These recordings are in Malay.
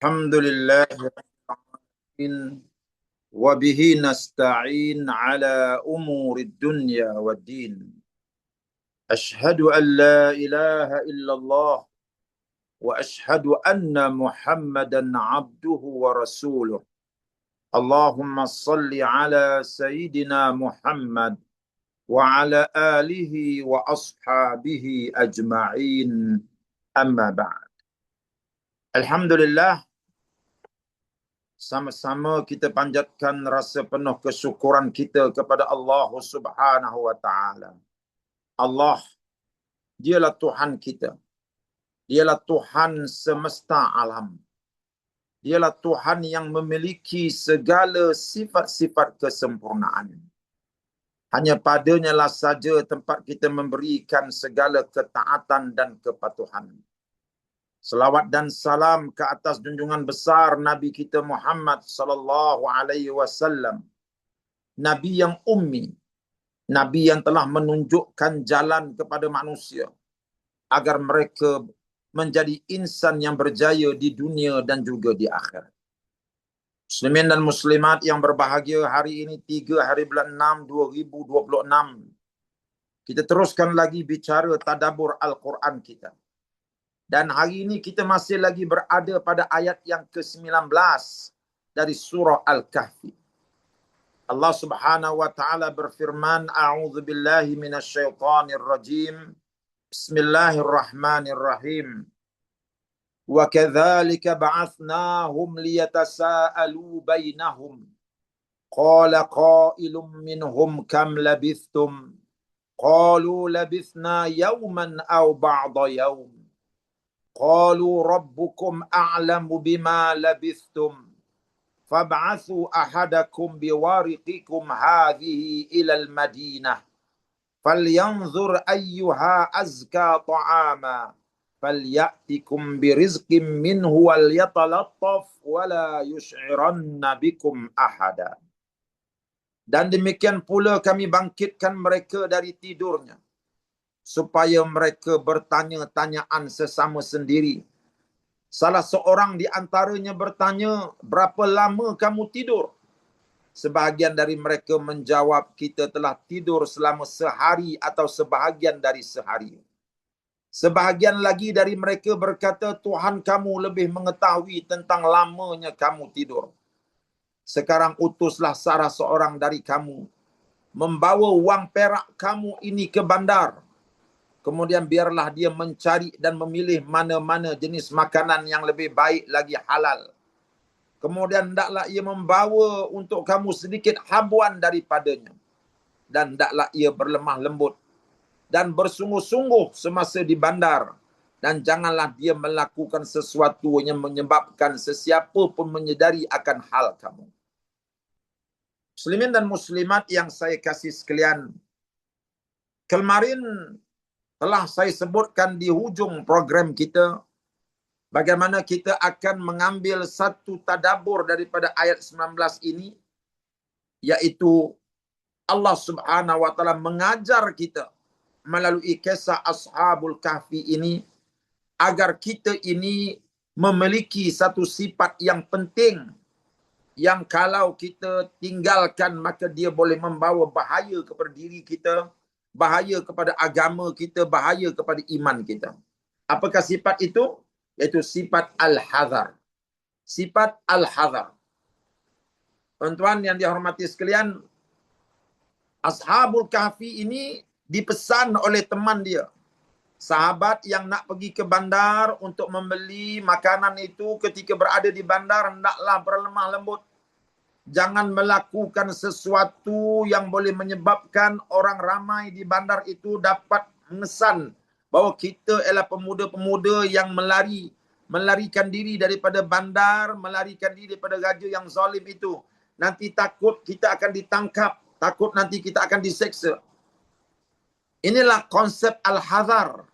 Alhamdulillah wa bihi nasta'in ala umuri dunya wa din. Ashhadu an la ilaha illallah wa ashhadu anna Muhammadan abduhu wa rasuluh. Allahumma salli ala Sayyidina Muhammad wa ala alihi wa ashabihi ajma'in. Amma ba'd. Alhamdulillah, sama-sama kita panjatkan rasa penuh kesyukuran kita kepada Allah Subhanahu wa taala. Allah, dialah Tuhan kita. Dialah Tuhan semesta alam. Dialah Tuhan yang memiliki segala sifat-sifat kesempurnaan. Hanya padanya lah saja tempat kita memberikan segala ketaatan dan kepatuhan. Selawat dan salam ke atas junjungan besar Nabi kita Muhammad sallallahu alaihi wasallam. Nabi yang ummi, Nabi yang telah menunjukkan jalan kepada manusia agar mereka menjadi insan yang berjaya di dunia dan juga di akhirat. Muslimin dan muslimat yang berbahagia, hari ini 3 hari bulan 6 2026. Kita teruskan lagi bicara tadabbur Al-Quran kita. Dan hari ini kita masih lagi berada pada ayat yang ke-19 dari surah Al-Kahfi. Allah Subhanahu wa taala berfirman, a'udzubillahi minasyaitonir rajim. Bismillahirrahmanirrahim. Wa kadzalika ba'athnahum liyatasaalu bainahum. Qala qailun minhum kam labithtum? Qalu labithna yawman aw ba'da yawm. Qalu rabbukum a'lamu bima labithtum. Fab'athu ahadakum biwariqikum hadhihi ilal madinah. Falyanzur ayyuha azka ta'ama. Falyatikum birizqim minhu wal yatalattaf wala yush'iranna bikum ahada. Dan demikian pula kami bangkitkan mereka dari tidurnya, supaya mereka bertanya-tanyaan sesama sendiri. Salah seorang di antaranya bertanya, berapa lama kamu tidur? Sebahagian dari mereka menjawab, kita telah tidur selama sehari atau sebahagian dari sehari. Sebahagian lagi dari mereka berkata, Tuhan kamu lebih mengetahui tentang lamanya kamu tidur. Sekarang utuslah salah seorang dari kamu, membawa wang perak kamu ini ke bandar. Kemudian biarlah dia mencari dan memilih mana-mana jenis makanan yang lebih baik lagi halal. Kemudian hendaklah ia membawa untuk kamu sedikit habuan daripadanya. Dan hendaklah ia berlemah lembut dan bersungguh-sungguh semasa di bandar. Dan janganlah dia melakukan sesuatu yang menyebabkan sesiapa pun menyedari akan hal kamu. Muslimin dan muslimat yang saya kasih sekalian, kemarin telah saya sebutkan di hujung program kita bagaimana kita akan mengambil satu tadabbur daripada ayat 19 ini, yaitu Allah Subhanahu wa taala mengajar kita melalui kisah Ashabul Kahfi ini agar kita ini memiliki satu sifat yang penting yang kalau kita tinggalkan maka dia boleh membawa bahaya kepada diri kita, bahaya kepada agama kita, bahaya kepada iman kita. Apakah sifat itu? Iaitu sifat al-hadhar. Sifat al-hadhar. Tuan-tuan yang dihormati sekalian, Ashabul Kahfi ini dipesan oleh teman dia, sahabat yang nak pergi ke bandar untuk membeli makanan itu. Ketika berada di bandar, hendaklah berlemah lembut. Jangan melakukan sesuatu yang boleh menyebabkan orang ramai di bandar itu dapat mengesan bahawa kita ialah pemuda-pemuda yang melarikan diri daripada bandar, melarikan diri daripada raja yang zalim itu. Nanti takut kita akan ditangkap, takut nanti kita akan diseksa. Inilah konsep al-hadhar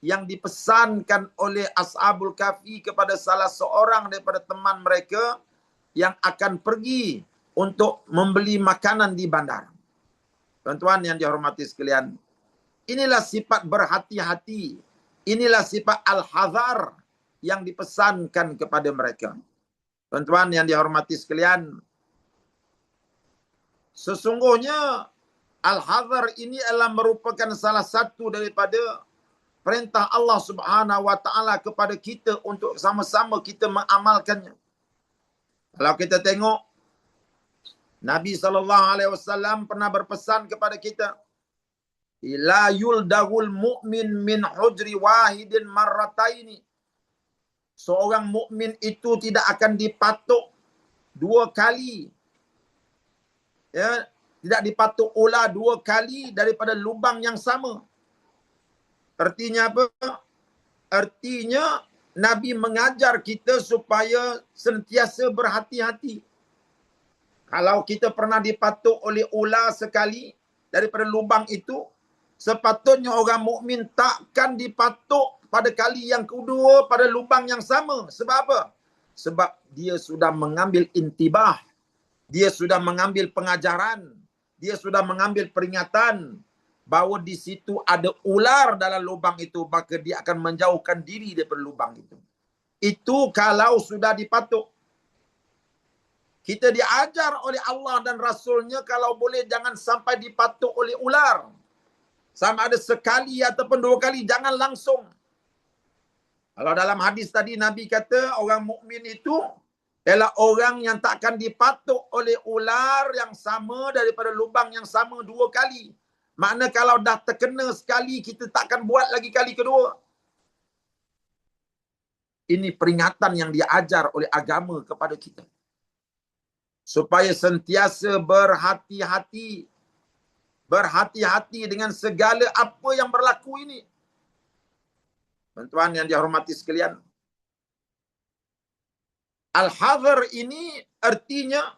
yang dipesankan oleh Ashabul Kahfi kepada salah seorang daripada teman mereka yang akan pergi untuk membeli makanan di bandar. Tuan-tuan yang dihormati sekalian, inilah sifat berhati-hati. Inilah sifat al-hadhar yang dipesankan kepada mereka. Tuan-tuan yang dihormati sekalian, sesungguhnya Al-Hadhr ini adalah merupakan salah satu daripada perintah Allah Subhanahu wa taala kepada kita untuk sama-sama kita mengamalkannya. Kalau kita tengok, Nabi SAW pernah berpesan kepada kita, la yuldagul mu'min min hujri wahidin marrataini. Seorang mukmin itu tidak akan dipatuk 2 kali. Ya, tidak dipatuk ular 2 kali daripada lubang yang sama. Artinya apa? Artinya Nabi mengajar kita supaya sentiasa berhati-hati. Kalau kita pernah dipatuk oleh ular sekali daripada lubang itu, sepatutnya orang mukmin takkan dipatuk pada kali yang kedua pada lubang yang sama. Sebab apa? Sebab dia sudah mengambil intibah. Dia sudah mengambil pengajaran. Dia sudah mengambil peringatan bahawa di situ ada ular dalam lubang itu, maka dia akan menjauhkan diri daripada lubang itu. Itu kalau sudah dipatuk. Kita diajar oleh Allah dan Rasulnya kalau boleh jangan sampai dipatuk oleh ular. Sama ada sekali ataupun 2 kali, jangan langsung. Kalau dalam hadis tadi Nabi kata orang mukmin itu ialah orang yang takkan dipatuk oleh ular yang sama daripada lubang yang sama 2 kali. Makna kalau dah terkena sekali, kita takkan buat lagi kali kedua. Ini peringatan yang diajar oleh agama kepada kita. Supaya sentiasa berhati-hati. Berhati-hati dengan segala apa yang berlaku ini. Tuan-tuan yang dihormati sekalian, Al-Hadhr ini artinya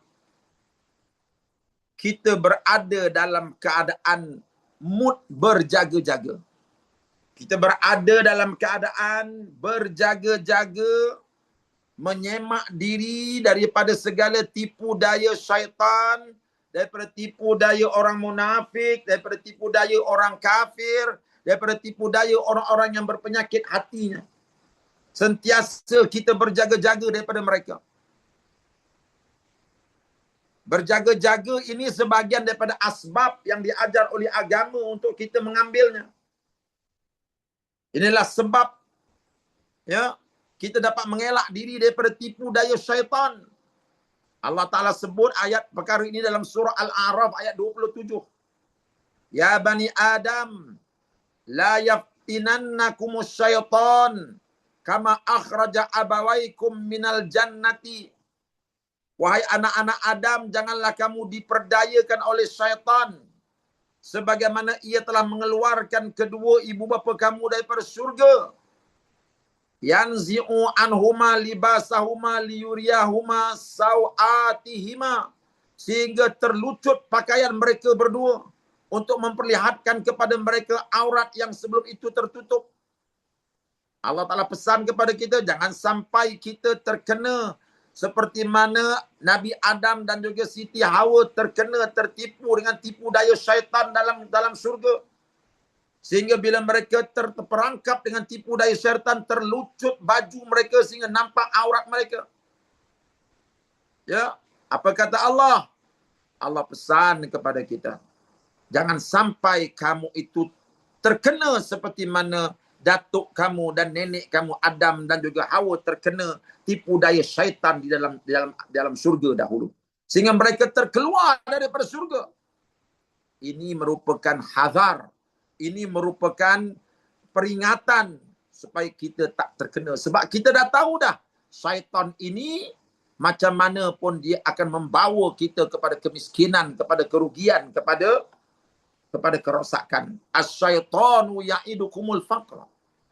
kita berada dalam keadaan mood berjaga-jaga. Kita berada dalam keadaan berjaga-jaga, menyemak diri daripada segala tipu daya syaitan, daripada tipu daya orang munafik, daripada tipu daya orang kafir, daripada tipu daya orang-orang yang berpenyakit hatinya. Sentiasa kita berjaga-jaga daripada mereka. Berjaga-jaga ini sebahagian daripada asbab yang diajar oleh agama untuk kita mengambilnya. Inilah sebab ya kita dapat mengelak diri daripada tipu daya syaitan. Allah Ta'ala sebut ayat perkara ini dalam surah Al-A'raf ayat 27. Ya Bani Adam, la yaftinannakumus syaitan kama akhraja abawaikum minal jannati. Wahai anak-anak Adam, janganlah kamu diperdayakan oleh syaitan sebagaimana ia telah mengeluarkan kedua ibu bapa kamu daripada syurga. Yanzi'u anhuma libasahuma liyuriyahuma sawatihima, sehingga terlucut pakaian mereka berdua untuk memperlihatkan kepada mereka aurat yang sebelum itu tertutup. Allah Ta'ala pesan kepada kita, jangan sampai kita terkena seperti mana Nabi Adam dan juga Siti Hawa tertipu dengan tipu daya syaitan dalam syurga. Sehingga bila mereka terperangkap dengan tipu daya syaitan, terlucut baju mereka sehingga nampak aurat mereka. Ya, apa kata Allah? Allah pesan kepada kita, jangan sampai kamu itu terkena seperti mana datuk kamu dan nenek kamu Adam dan juga Hawa terkena tipu daya syaitan di dalam syurga dahulu, sehingga mereka terkeluar daripada syurga. Ini merupakan hazar, ini merupakan peringatan supaya kita tak terkena. Sebab kita dah tahu dah, syaitan ini macam mana pun dia akan membawa kita kepada kemiskinan, kepada kerugian, kepada kerosakan. As-syaitanu ya'idukumul faqra.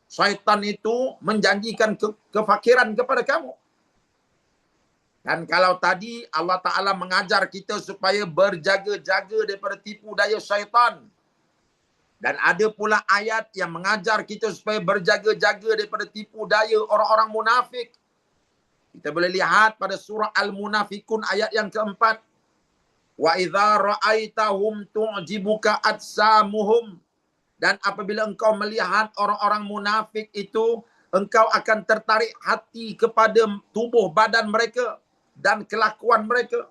Syaitan itu menjanjikan kefakiran kepada kamu. Dan kalau tadi Allah Ta'ala mengajar kita supaya berjaga-jaga daripada tipu daya syaitan. Dan ada pula ayat yang mengajar kita supaya berjaga-jaga daripada tipu daya orang-orang munafik. Kita boleh lihat pada surah Al-Munafikun ayat yang keempat. Wa idza ra'aitahum tu'jibuka atsamuhum. Dan apabila engkau melihat orang-orang munafik itu, engkau akan tertarik hati kepada tubuh badan mereka dan kelakuan mereka.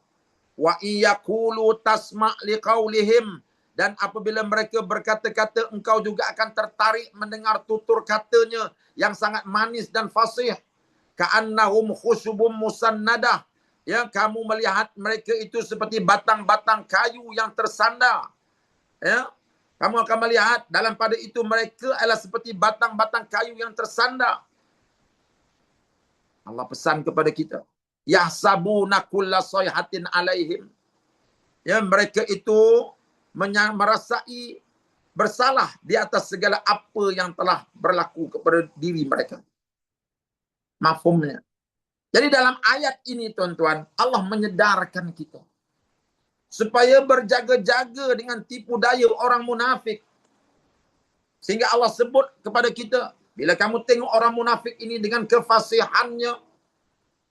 Wa iyaqulu tasma' liqaulihim, dan apabila mereka berkata-kata, engkau juga akan tertarik mendengar tutur katanya yang sangat manis dan fasih. Ka'annahum khusyubum musannadah. Ya, kamu melihat mereka itu seperti batang-batang kayu yang tersandar. Ya, kamu akan melihat dalam pada itu mereka adalah seperti batang-batang kayu yang tersandar. Allah pesan kepada kita, yahsabuna kulla sayhatin alaihim. Ya, mereka itu merasai bersalah di atas segala apa yang telah berlaku kepada diri mereka. Mafhumnya. Jadi dalam ayat ini tuan-tuan, Allah menyedarkan kita supaya berjaga-jaga dengan tipu daya orang munafik. Sehingga Allah sebut kepada kita, bila kamu tengok orang munafik ini dengan kefasihannya,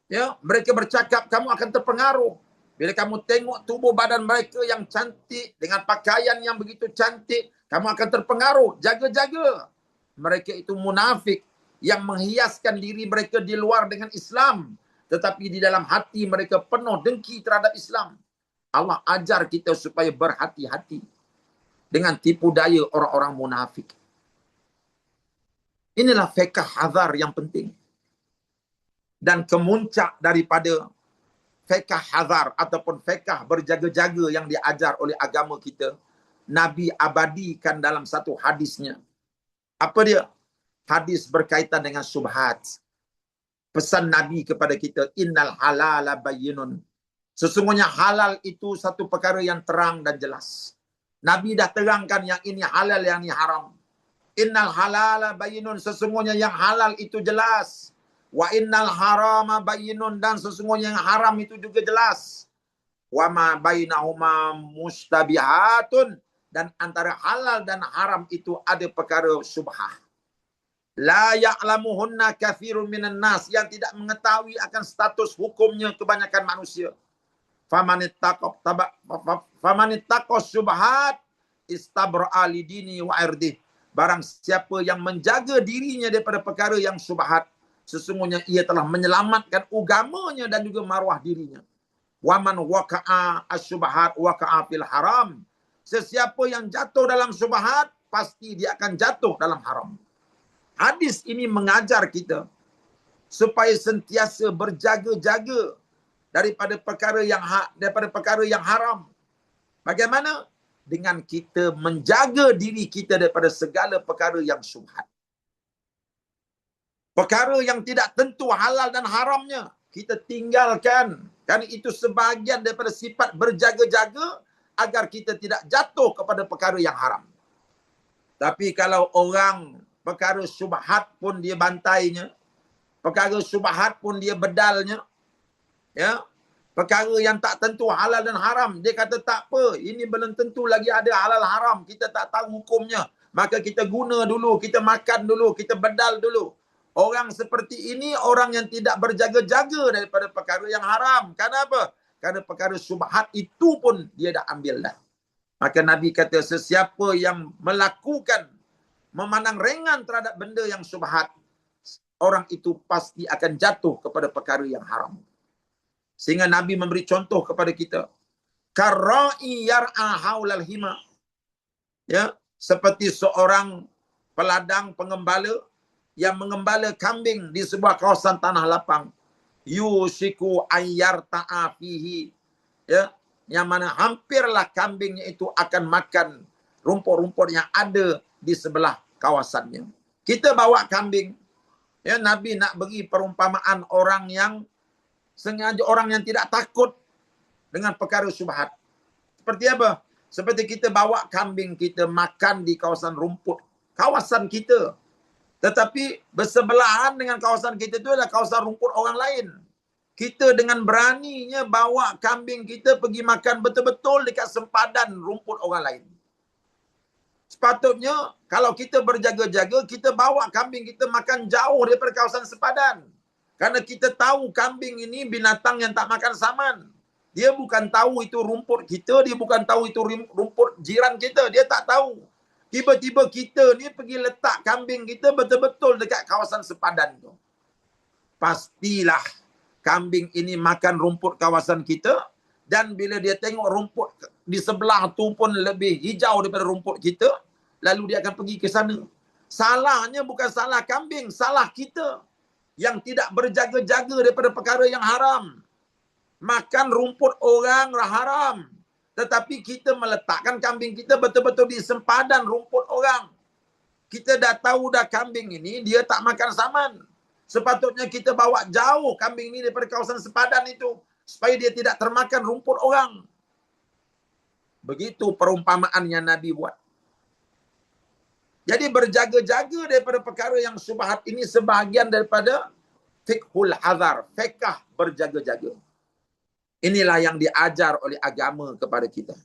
ya, mereka bercakap, kamu akan terpengaruh. Bila kamu tengok tubuh badan mereka yang cantik, dengan pakaian yang begitu cantik, kamu akan terpengaruh. Jaga-jaga. Mereka itu munafik yang menghiaskan diri mereka di luar dengan Islam, tetapi di dalam hati mereka penuh dengki terhadap Islam. Allah ajar kita supaya berhati-hati dengan tipu daya orang-orang munafik. Inilah fiqh hazar yang penting. Dan kemuncak daripada fiqh hazar ataupun fiqh berjaga-jaga yang diajar oleh agama kita, Nabi abadikan dalam satu hadisnya. Apa dia? Hadis berkaitan dengan syubhat. Pesan Nabi kepada kita, innal halala bayyinun. Sesungguhnya halal itu satu perkara yang terang dan jelas. Nabi dah terangkan yang ini halal, yang ini haram. Innal halala bayyinun, sesungguhnya yang halal itu jelas. Wa innal harama bayyinun, dan sesungguhnya yang haram itu juga jelas. Wa ma bainahuma mustabihatun, dan antara halal dan haram itu ada perkara syubhah. La ya'lamuhunna katsirun minan nas, yang tidak mengetahui akan status hukumnya kebanyakan manusia. Famanittaqo syubhat istabra'a lidini wa irdih. Barang siapa yang menjaga dirinya daripada perkara yang syubhat, sesungguhnya ia telah menyelamatkan agamanya dan juga maruah dirinya. Wa man waqa'a asyubhat waqa'a fil haram. Sesiapa yang jatuh dalam syubhat, pasti dia akan jatuh dalam haram. Hadis ini mengajar kita supaya sentiasa berjaga-jaga daripada perkara yang haram. Bagaimana? Dengan kita menjaga diri kita daripada segala perkara yang syubhat. Perkara yang tidak tentu halal dan haramnya, kita tinggalkan. Kerana itu sebahagian daripada sifat berjaga-jaga agar kita tidak jatuh kepada perkara yang haram. Tapi kalau orang perkara syubhat pun dia bantainya, perkara syubhat pun dia bedalnya, ya, perkara yang tak tentu halal dan haram, dia kata tak apa, ini belum tentu lagi ada halal haram, kita tak tahu hukumnya, maka kita guna dulu, kita makan dulu, kita bedal dulu. Orang seperti ini orang yang tidak berjaga-jaga daripada perkara yang haram. Kenapa? Kerana perkara syubhat itu pun dia dah ambil dah. Maka Nabi kata, sesiapa yang melakukan, memandang ringan terhadap benda yang syubhat, orang itu pasti akan jatuh kepada perkara yang haram. Sehingga Nabi memberi contoh kepada kita, karra'i yar'a haulal hima. Ya, seperti seorang peladang pengembala yang mengembala kambing di sebuah kawasan tanah lapang. Yushiku ayyarta'a fihi. Ya, yang mana hampirlah kambingnya itu akan makan rumput-rumput yang ada di sebelah kawasannya. Kita bawa kambing. Ya, Nabi nak beri perumpamaan orang yang sengaja, orang yang tidak takut dengan perkara syubhat. Seperti apa? Seperti kita bawa kambing kita makan di kawasan rumput, kawasan kita. Tetapi bersebelahan dengan kawasan kita itu adalah kawasan rumput orang lain. Kita dengan beraninya bawa kambing kita pergi makan betul-betul dekat sempadan rumput orang lain. Sepatutnya kalau kita berjaga-jaga, kita bawa kambing kita makan jauh daripada kawasan sempadan. Karena kita tahu kambing ini binatang yang tak makan saman. Dia bukan tahu itu rumput kita, dia bukan tahu itu rumput jiran kita, dia tak tahu. Tiba-tiba kita ni pergi letak kambing kita betul-betul dekat kawasan sepadan tu. Pastilah kambing ini makan rumput kawasan kita, dan bila dia tengok rumput di sebelah tu pun lebih hijau daripada rumput kita, lalu dia akan pergi ke sana. Salahnya bukan salah kambing, salah kita yang tidak berjaga-jaga daripada perkara yang haram. Makan rumput orang haram, tetapi kita meletakkan kambing kita betul-betul di sempadan rumput orang. Kita dah tahu dah kambing ini dia tak makan saman. Sepatutnya kita bawa jauh kambing ini daripada kawasan sepadan itu, supaya dia tidak termakan rumput orang. Begitu perumpamaan yang Nabi buat. Jadi berjaga-jaga daripada perkara yang syubhat ini sebahagian daripada fiqhul hazar, fiqh berjaga-jaga. Inilah yang diajar oleh agama kepada kita.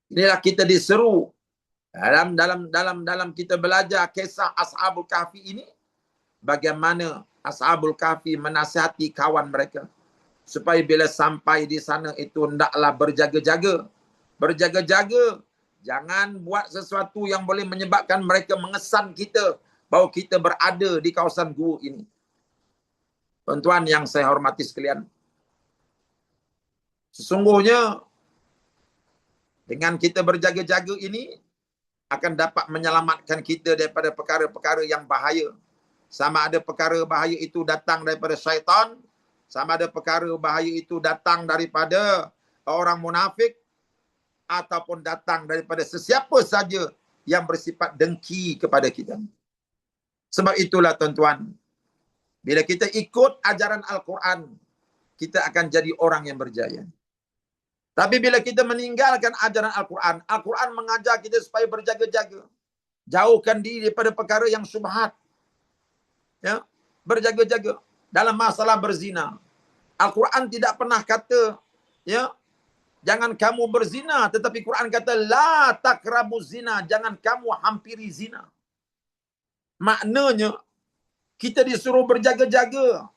Inilah kita diseru dalam kita belajar kisah Ashabul Kahfi ini, bagaimana Ashabul Kahfi menasihati kawan mereka supaya bila sampai di sana itu hendaklah berjaga-jaga. Berjaga-jaga, jangan buat sesuatu yang boleh menyebabkan mereka mengesan kita bahawa kita berada di kawasan gua ini. Tuan-tuan yang saya hormati sekalian, sesungguhnya dengan kita berjaga-jaga ini akan dapat menyelamatkan kita daripada perkara-perkara yang bahaya. Sama ada perkara bahaya itu datang daripada syaitan, sama ada perkara bahaya itu datang daripada orang munafik, ataupun datang daripada sesiapa saja yang bersifat dengki kepada kita. Sebab itulah tuan-tuan, bila kita ikut ajaran Al-Quran, kita akan jadi orang yang berjaya. Tapi bila kita meninggalkan ajaran Al-Quran, Al-Quran mengajar kita supaya berjaga-jaga. Jauhkan diri daripada perkara yang syubhat. Ya, berjaga-jaga dalam masalah berzina. Al-Quran tidak pernah kata, ya, jangan kamu berzina, tetapi Quran kata la taqrabuz zina, jangan kamu hampiri zina. Maknanya kita disuruh berjaga-jaga.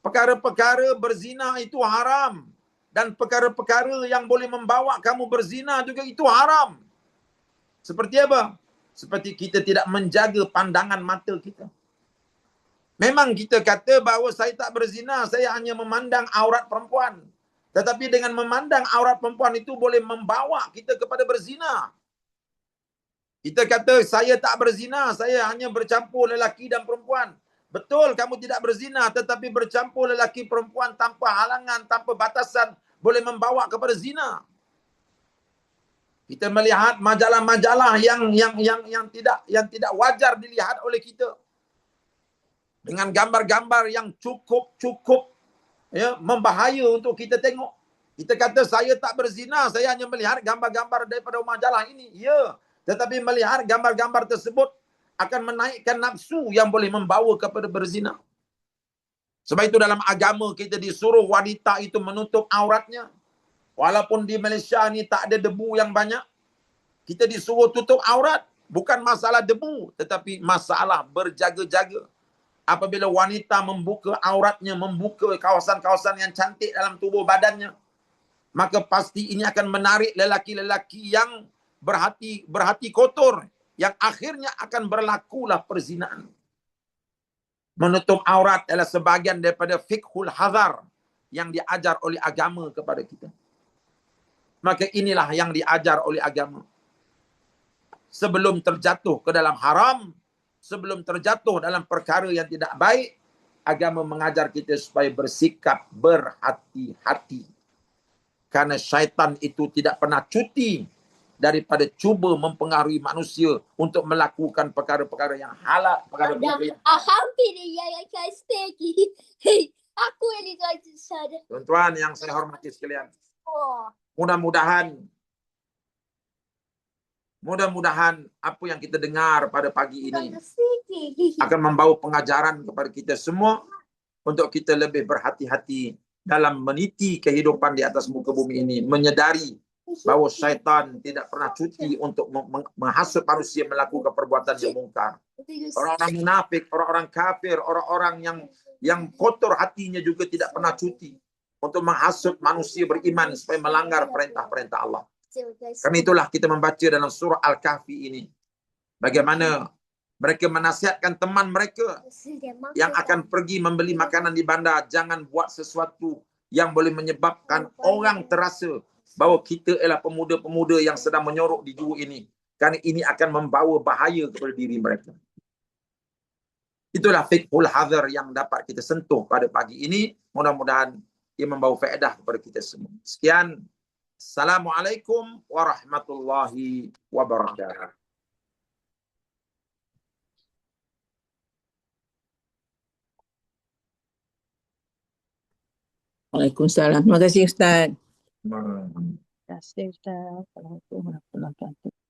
Perkara-perkara berzina itu haram, dan perkara-perkara yang boleh membawa kamu berzina juga itu haram. Seperti apa? Seperti kita tidak menjaga pandangan mata kita. Memang kita kata bahawa saya tak berzina, saya hanya memandang aurat perempuan. Tetapi dengan memandang aurat perempuan itu boleh membawa kita kepada berzina. Kita kata saya tak berzina, saya hanya bercampur lelaki dan perempuan. Betul kamu tidak berzina, tetapi bercampur lelaki perempuan tanpa halangan, tanpa batasan boleh membawa kepada zina. Kita melihat majalah-majalah yang tidak wajar dilihat oleh kita, dengan gambar-gambar yang cukup ya, membahaya untuk kita tengok. Kita kata saya tak berzina, saya hanya melihat gambar-gambar daripada majalah ini. Ya, tetapi melihat gambar-gambar tersebut akan menaikkan nafsu yang boleh membawa kepada berzina. Sebab itu dalam agama kita disuruh wanita itu menutup auratnya. Walaupun di Malaysia ni tak ada debu yang banyak, kita disuruh tutup aurat. Bukan masalah debu, tetapi masalah berjaga-jaga. Apabila wanita membuka auratnya, membuka kawasan-kawasan yang cantik dalam tubuh badannya, maka pasti ini akan menarik lelaki-lelaki yang berhati kotor, yang akhirnya akan berlakulah perzinaan. Menutup aurat adalah sebahagian daripada fiqhul hazar yang diajar oleh agama kepada kita. Maka inilah yang diajar oleh agama. Sebelum terjatuh ke dalam haram, sebelum terjatuh dalam perkara yang tidak baik, agama mengajar kita supaya bersikap berhati-hati. Karena syaitan itu tidak pernah cuti daripada cuba mempengaruhi manusia untuk melakukan perkara-perkara yang halal, perkara-perkara yang hampir dia yang steak. Aku yang dikasih sada. Tuan-tuan yang saya hormati sekalian, Oh. Mudah-mudahan apa yang kita dengar pada pagi ini akan membawa pengajaran kepada kita semua untuk kita lebih berhati-hati dalam meniti kehidupan di atas muka bumi ini, menyedari bahawa syaitan tidak pernah cuti untuk menghasut manusia melakukan perbuatan yang mungkar. Orang-orang munafik, orang-orang kafir, orang-orang yang kotor hatinya juga tidak pernah cuti untuk menghasut manusia beriman supaya melanggar perintah-perintah Allah. Karena itulah kita membaca dalam surah Al-Kahfi ini. Bagaimana mereka menasihatkan teman mereka yang akan pergi membeli makanan di bandar. Jangan buat sesuatu yang boleh menyebabkan orang terasa bahawa kita ialah pemuda-pemuda yang sedang menyorok di jua ini. Kerana ini akan membawa bahaya kepada diri mereka. Itulah fiqhul hadar yang dapat kita sentuh pada pagi ini. Mudah-mudahan ia membawa faedah kepada kita semua. Sekian. Assalamualaikum warahmatullahi wabarakatuh. Waalaikumsalam. Terima kasih Ustaz. Hmm. Terima kasih Ustaz. Assalamualaikum warahmatullahi wabarakatuh.